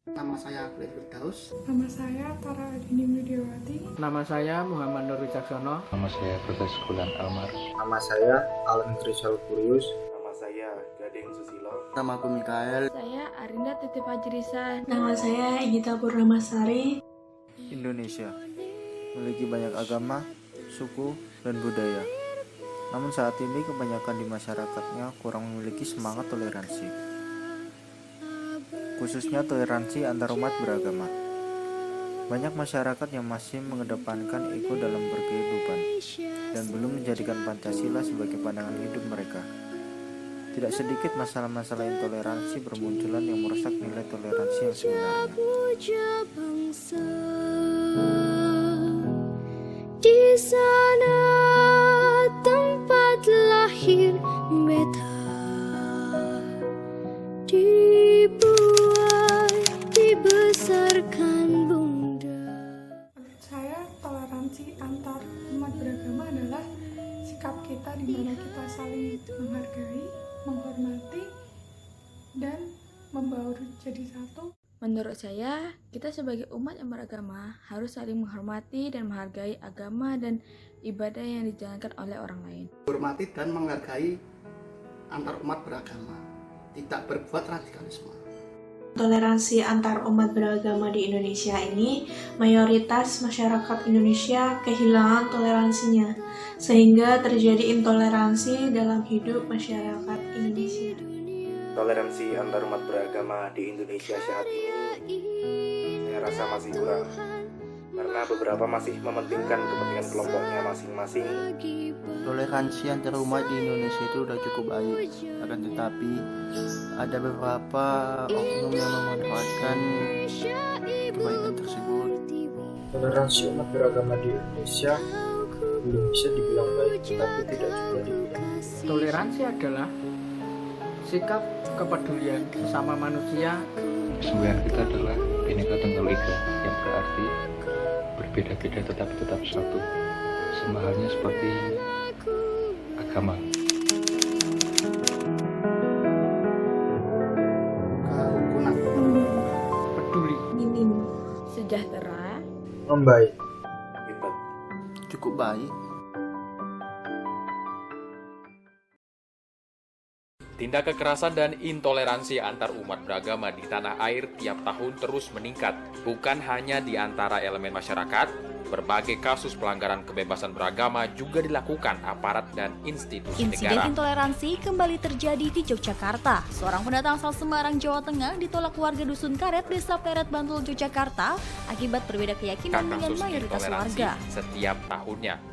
Nama saya Khalid Firdaus. Nama saya Tara Adini Widiawati. Nama saya Muhammad Nur Wicaksono. Nama saya Profesor Gulan Almar. Nama saya Alan Trisal Kurius. Nama saya Gading Susilo. Nama aku Mikael. Saya Arinda Titi Fajrisa. Nama saya Egita Purnamasari. Indonesia memiliki banyak agama, suku, dan budaya. Namun saat ini kebanyakan di masyarakatnya kurang memiliki semangat toleransi, khususnya toleransi antar umat beragama. Banyak masyarakat yang masih mengedepankan ego dalam berkehidupan dan belum menjadikan Pancasila sebagai pandangan hidup mereka. Tidak sedikit masalah-masalah intoleransi bermunculan yang merusak nilai toleransi yang sebenarnya. Di sana tempat lahir beta, dibuat dibesarkan bunda. Menurut saya, toleransi antar umat beragama adalah sikap kita di mana kita saling menghargai, menghormati, dan membaur jadi satu. Menurut saya, kita sebagai umat yang beragama harus saling menghormati dan menghargai agama dan ibadah yang dijalankan oleh orang lain. Hormati dan menghargai antar umat beragama, tidak berbuat radikalisme. Toleransi antar umat beragama di Indonesia ini, mayoritas masyarakat Indonesia kehilangan toleransinya, sehingga terjadi intoleransi dalam hidup masyarakat Indonesia. Toleransi antar umat beragama di Indonesia saat ini saya rasa masih kurang, karena beberapa masih mementingkan kepentingan kelompoknya masing-masing. Toleransi antar umat di Indonesia itu udah cukup baik, akan tetapi ada beberapa oknum yang memanfaatkan kebaikan tersebut. Toleransi umat beragama di Indonesia belum bisa dibilang baik, tapi tidak juga dibilang. Toleransi adalah sikap kepedulian sesama manusia. Semboyan kita adalah Bhinneka Tunggal Ika, yang berarti berbeda-beda tetapi tetap satu. Sama halnya seperti agama. Kerukunan, Peduli, Minim. Sejahtera, Membaik. Hebat. Cukup baik. Tindak kekerasan dan intoleransi antar umat beragama di tanah air tiap tahun terus meningkat. Bukan hanya di antara elemen masyarakat, berbagai kasus pelanggaran kebebasan beragama juga dilakukan aparat dan institusi Insiden negara. intoleransi kembali terjadi di Yogyakarta. Seorang pendatang asal Semarang, Jawa Tengah ditolak warga Dusun Karet, Desa Pleret, Bantul, Yogyakarta akibat berbeda keyakinan dengan Kasus mayoritas intoleransi warga. setiap tahunnya.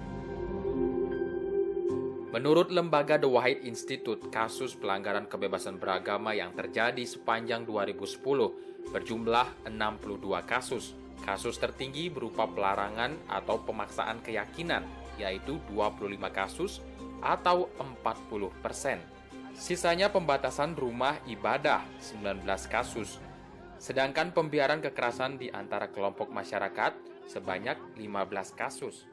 Menurut lembaga The Wahid Institute, kasus pelanggaran kebebasan beragama yang terjadi sepanjang 2010 berjumlah 62 kasus. Kasus tertinggi berupa pelarangan atau pemaksaan keyakinan, yaitu 25 kasus atau 40%. Sisanya pembatasan rumah ibadah, 19 kasus. Sedangkan pembiaran kekerasan di antara kelompok masyarakat sebanyak 15 kasus.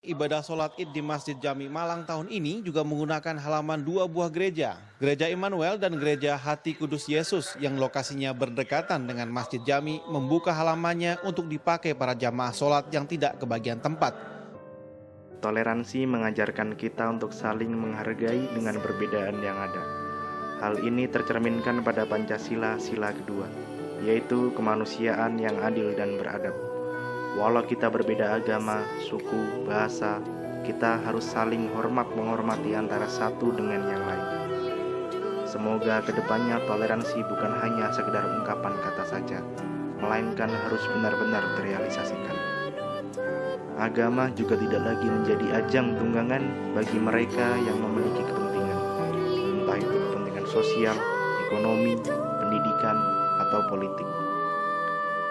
Ibadah sholat id di Masjid Jami Malang tahun ini juga menggunakan halaman dua buah gereja, Gereja Immanuel dan Gereja Hati Kudus Yesus yang lokasinya berdekatan dengan Masjid Jami membuka halamannya untuk dipakai para jamaah sholat yang tidak kebagian tempat. Toleransi mengajarkan kita untuk saling menghargai dengan perbedaan yang ada. Hal ini tercerminkan pada Pancasila sila kedua, yaitu kemanusiaan yang adil dan beradab. Walau kita berbeda agama, suku, bahasa, kita harus saling menghormati antara satu dengan yang lain. Semoga kedepannya toleransi bukan hanya sekedar ungkapan kata saja, melainkan harus benar-benar terrealisasikan. Agama juga tidak lagi menjadi ajang tunggangan bagi mereka yang memiliki kepentingan, entah itu kepentingan sosial, ekonomi, pendidikan, atau politik.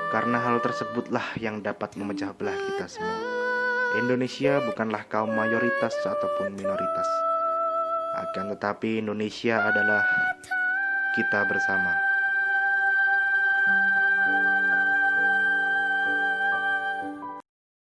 Karena hal tersebutlah yang dapat memecah belah kita semua. Indonesia bukanlah kaum mayoritas ataupun minoritas. Akan tetapi Indonesia adalah kita bersama.